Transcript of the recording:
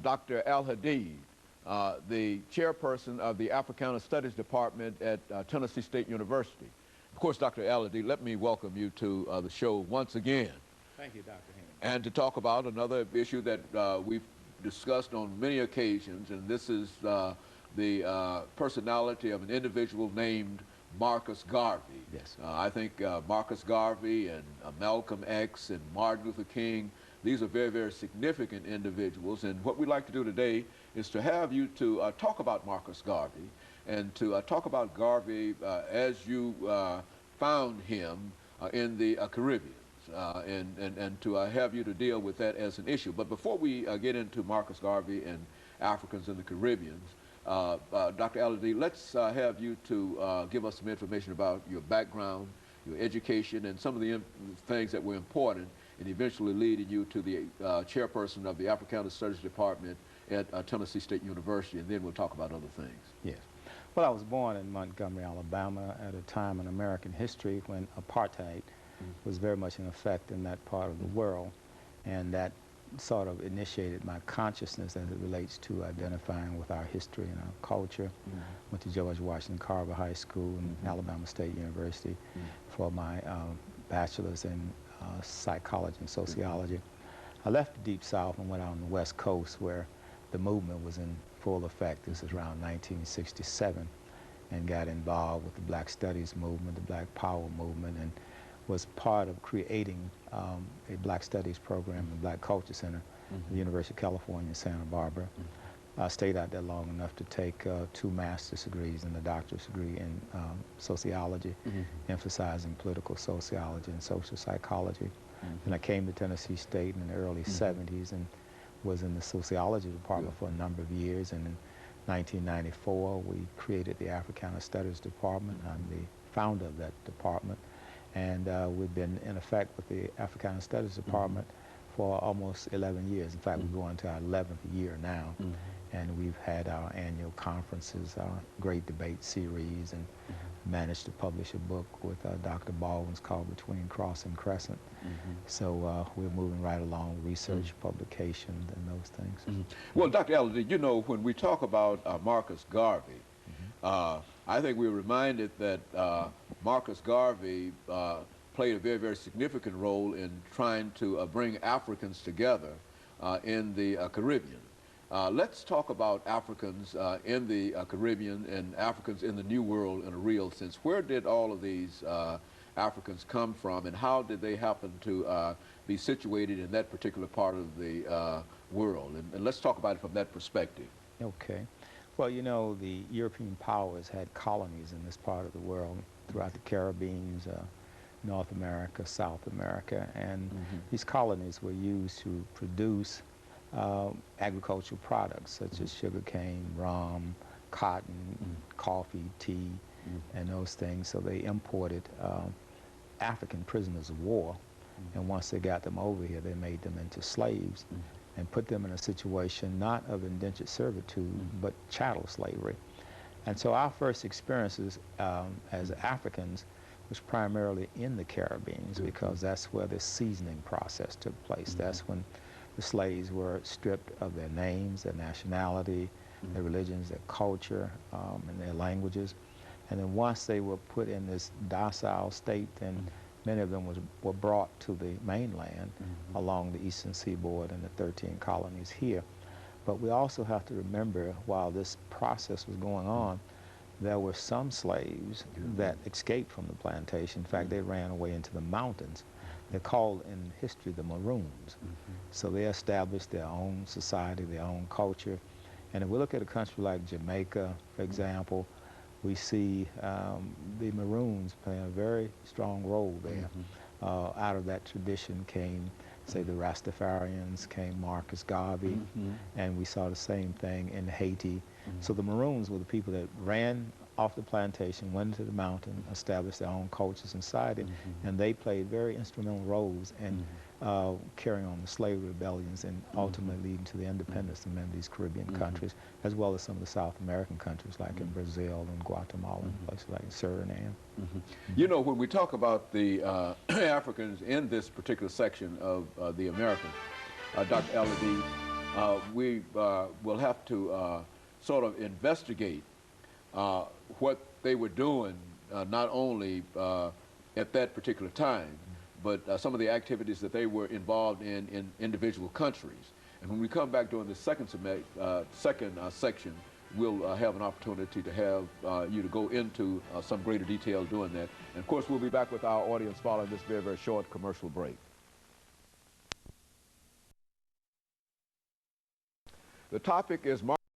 Dr. AAl-Hadid, the chairperson of the Africana Studies Department at Tennessee State University. Of course, Dr. AAl-Hadid, let me welcome you to the show once again. Thank you, Dr. Haynes. And to talk about another issue that we've discussed on many occasions, and this is the personality of an individual named Marcus Garvey. Yes. I think Marcus Garvey and Malcolm X and Martin Luther King, these are very, very significant individuals. And what we'd like to do today is to have you to talk about Marcus Garvey and to talk about Garvey as you found him in the Caribbean. And to have you to deal with that as an issue. But before we get into Marcus Garvey and Africans in the Caribbean, Dr. AAl-Hadid, let's have you to give us some information about your background, your education, and some of the things that were important and eventually leading you to the chairperson of the Africana Studies Department at Tennessee State University, and then we'll talk about other things. Yes. Well, I was born in Montgomery, Alabama at a time in American history when apartheid was very much in effect in that part of the world, and that sort of initiated my consciousness as it relates to identifying with our history and our culture. Went to George Washington Carver High School and Alabama State University for my bachelor's in psychology and sociology. I left the Deep South and went out on the West Coast where the movement was in full effect. This was around 1967, and got involved with the Black Studies movement, the Black Power movement, and was part of creating a Black Studies program in the Black Culture Center at the University of California in Santa Barbara. I stayed out there long enough to take 2 master's degrees and a doctorate degree in sociology, emphasizing political sociology and social psychology. And I came to Tennessee State in the early 70s and was in the sociology department for a number of years. And in 1994, we created the Africana Studies Department. I'm the founder of that department. And we've been in effect with the Africana Studies Department for almost 11 years. In fact, we're going to our 11th year now. And we've had our annual conferences, our great debate series, and managed to publish a book with Dr. Baldwin's called Between Cross and Crescent. So we're moving right along, research, publications, and those things. Well, Dr. AAl-Hadid, you know, when we talk about Marcus Garvey, I think we're reminded that Marcus Garvey played a very, very significant role in trying to bring Africans together in the Caribbean. Let's talk about Africans in the Caribbean and Africans in the New World in a real sense. Where did all of these Africans come from, and how did they happen to be situated in that particular part of the world? And let's talk about it from that perspective. Okay. Well, you know, the European powers had colonies in this part of the world throughout the Caribbean, North America, South America, and these colonies were used to produce agricultural products such as sugarcane, rum, cotton, coffee, tea, and those things. So they imported African prisoners of war, and once they got them over here, they made them into slaves and put them in a situation not of indentured servitude, but chattel slavery. And so our first experiences as Africans was primarily in the Caribbean, because that's where the seasoning process took place. That's when the slaves were stripped of their names, their nationality, their religions, their culture, and their languages. And then once they were put in this docile state, then many of them were brought to the mainland along the eastern seaboard and the 13 colonies here. But we also have to remember, while this process was going on, there were some slaves that escaped from the plantation. In fact, they ran away into the mountains. They're called in history the Maroons. So they established their own society, their own culture. And if we look at a country like Jamaica, for example, we see the Maroons playing a very strong role there. Out of that tradition came, say, the Rastafarians, came Marcus Garvey, and we saw the same thing in Haiti. So the Maroons were the people that ran off the plantation, went into the mountain, established their own cultures and society, and they played very instrumental roles in carrying on the slavery rebellions and ultimately leading to the independence of many of these Caribbean countries, as well as some of the South American countries like in Brazil and Guatemala and places like Suriname. You know, when we talk about the Africans in this particular section of the Americans, Dr. AAl-Hadid, we will have to sort of investigate what they were doing, not only at that particular time, but some of the activities that they were involved in individual countries. And when we come back during the second section, we'll have an opportunity to have you to go into some greater detail doing that. And of course, we'll be back with our audience following this very, very short commercial break. The topic is